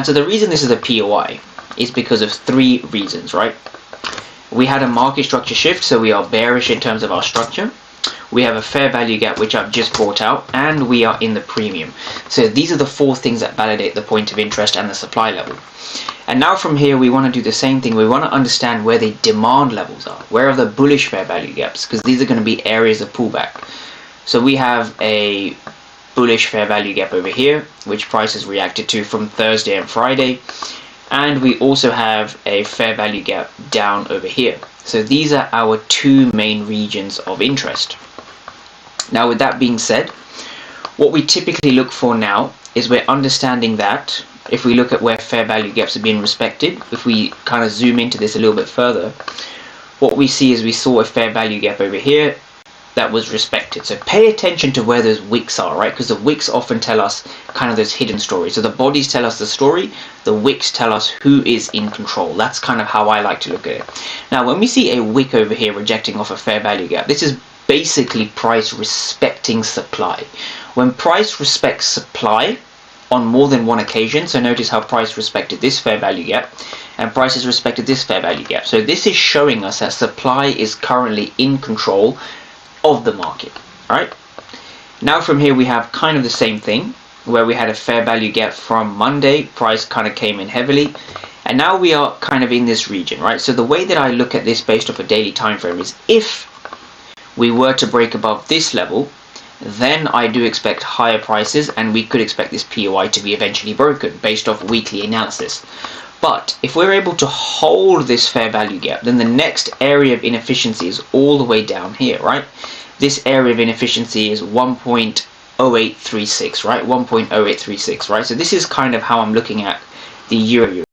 so the reason this is a POI is because of three reasons, right? We had a market structure shift, so we are bearish in terms of our structure. We have a fair value gap, which I've just brought out, and we are in the premium. So these are the four things that validate the point of interest and the supply level. And now from here, we want to do the same thing. We want to understand where the demand levels are. Where are the bullish fair value gaps? Because these are going to be areas of pullback. So we have a bullish fair value gap over here, which price has reacted to from Thursday and Friday. And we also have a fair value gap down over here. So these are our two main regions of interest. Now, with that being said, what we typically look for now is we're understanding that if we look at where fair value gaps are being respected, if we kind of zoom into this a little bit further, what we see is we saw a fair value gap over here that was respected. So pay attention to where those wicks are, right? Because the wicks often tell us kind of those hidden stories. So the bodies tell us the story, the wicks tell us who is in control. That's kind of how I like to look at it. Now, when we see a wick over here rejecting off a fair value gap, this is basically price respecting supply. When price respects supply on more than one occasion, so notice how price respected this fair value gap and price has respected this fair value gap. So this is showing us that supply is currently in control of the market. Right now, from here we have kind of the same thing where we had a fair value gap from Monday, price kind of came in heavily, and now we are kind of in this region, right? So the way that I look at this based off a daily time frame is if we were to break above this level, then I do expect higher prices, and we could expect this POI to be eventually broken based off weekly analysis. But if we're able to hold this fair value gap, then the next area of inefficiency is all the way down here, right? This area of inefficiency is 1.0836, right? 1.0836, right? So this is kind of how I'm looking at the euro